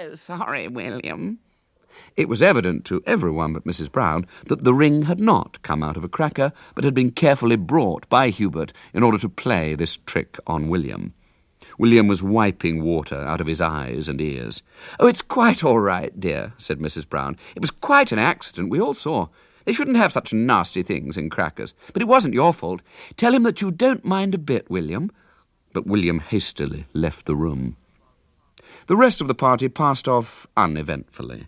so sorry, William." It was evident to everyone but Mrs. Brown that the ring had not come out of a cracker, but had been carefully brought by Hubert in order to play this trick on William. William was wiping water out of his eyes and ears. "Oh, it's quite all right, dear," said Mrs. Brown. "It was quite an accident, we all saw. They shouldn't have such nasty things in crackers. But it wasn't your fault. Tell him that you don't mind a bit, William." But William hastily left the room. The rest of the party passed off uneventfully.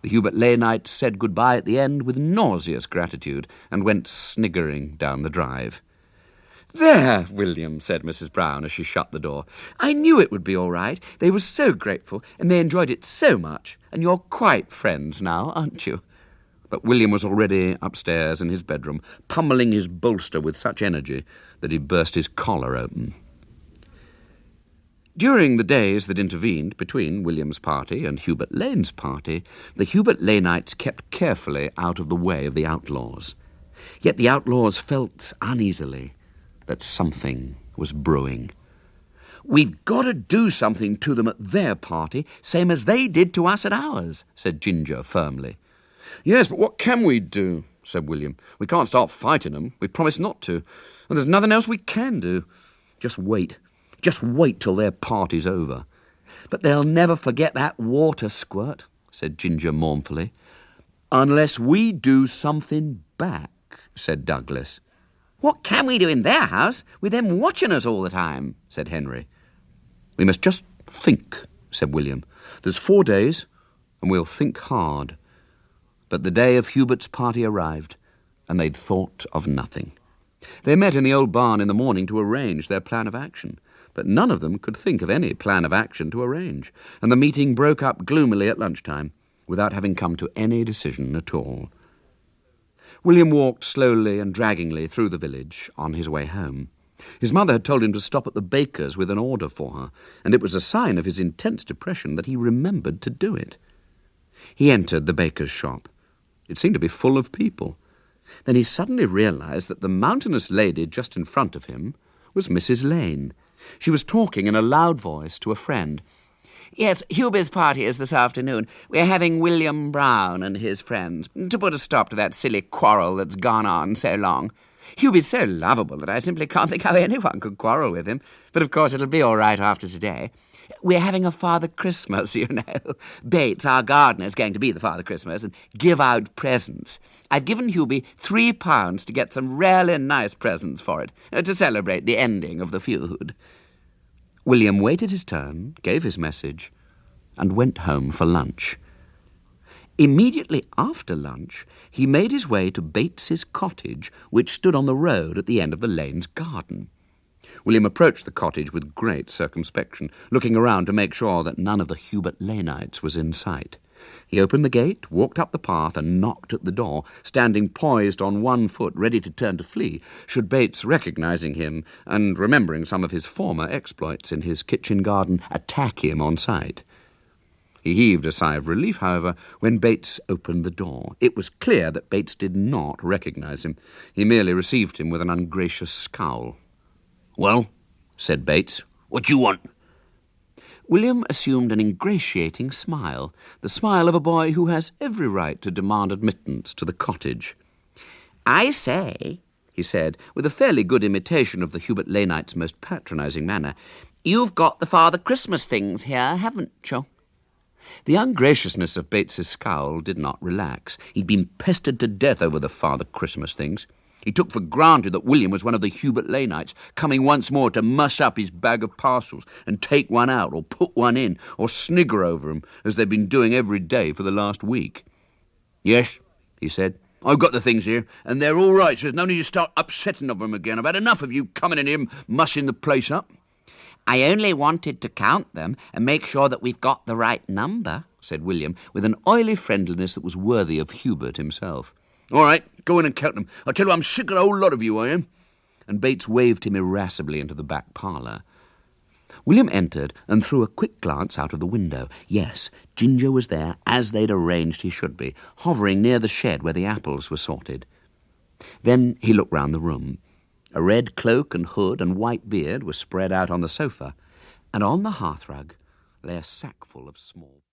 The Hubert Lane-ites said goodbye at the end with nauseous gratitude and went sniggering down the drive. "There, William," said Mrs. Brown as she shut the door. "I knew it would be all right. They were so grateful, and they enjoyed it so much. And you're quite friends now, aren't you?" But William was already upstairs in his bedroom, pummelling his bolster with such energy that he burst his collar open. During the days that intervened between William's party and Hubert Lane's party, the Hubert Lane-ites kept carefully out of the way of the Outlaws. Yet the Outlaws felt uneasily that something was brewing. "We've got to do something to them at their party, same as they did to us at ours," said Ginger firmly. "Yes, but what can we do?" said William. "We can't start fighting them. We've promised not to. And there's nothing else we can do. Just wait. Just wait till their party's over." "But they'll never forget that water squirt," said Ginger mournfully. "Unless we do something back," said Douglas. "What can we do in their house with them watching us all the time?" said Henry. "We must just think," said William. "There's 4 days, and we'll think hard." But the day of Hubert's party arrived, and they'd thought of nothing. They met in the old barn in the morning to arrange their plan of action, but none of them could think of any plan of action to arrange, and the meeting broke up gloomily at lunchtime, without having come to any decision at all. William walked slowly and draggingly through the village on his way home. His mother had told him to stop at the baker's with an order for her, and it was a sign of his intense depression that he remembered to do it. He entered the baker's shop. It seemed to be full of people. Then he suddenly realized that the mountainous lady just in front of him was Mrs. Lane. She was talking in a loud voice to a friend. "Yes, Hubert's party is this afternoon. We're having William Brown and his friends, to put a stop to that silly quarrel that's gone on so long. Hubert's so lovable that I simply can't think how anyone could quarrel with him. But of course it'll be all right after today. We're having a Father Christmas, you know. Bates, our gardener, is going to be the Father Christmas and give out presents. I've given Hubie £3 to get some really nice presents for it, to celebrate the ending of the feud." William waited his turn, gave his message, and went home for lunch. Immediately after lunch, he made his way to Bates's cottage, which stood on the road at the end of the Lane's garden. William approached the cottage with great circumspection, looking around to make sure that none of the Hubert Lane-ites was in sight. He opened the gate, walked up the path, and knocked at the door, standing poised on one foot, ready to turn to flee, should Bates, recognizing him and remembering some of his former exploits in his kitchen garden, attack him on sight. He heaved a sigh of relief, however, when Bates opened the door. It was clear that Bates did not recognize him. He merely received him with an ungracious scowl. "Well," said Bates, "what you want?" William assumed an ingratiating smile, the smile of a boy who has every right to demand admittance to the cottage. "I say," he said, with a fairly good imitation of the Hubert Lane-ites' most patronizing manner, "you've got the Father Christmas things here, haven't you?" The ungraciousness of Bates's scowl did not relax. He'd been pestered to death over the Father Christmas things. He took for granted that William was one of the Hubert Lane-ites, coming once more to muss up his bag of parcels and take one out or put one in or snigger over him, as they'd been doing every day for the last week. "Yes," he said, "I've got the things here, and they're all right, so there's no need to start upsetting of them again. I've had enough of you coming in here mussing the place up." "I only wanted to count them and make sure that we've got the right number," said William, with an oily friendliness that was worthy of Hubert himself. "All right, go in and count them. I tell you, I'm sick of the whole lot of you, I am." And Bates waved him irascibly into the back parlour. William entered and threw a quick glance out of the window. Yes, Ginger was there, as they'd arranged he should be, hovering near the shed where the apples were sorted. Then he looked round the room. A red cloak and hood and white beard were spread out on the sofa, and on the hearthrug lay a sackful of small...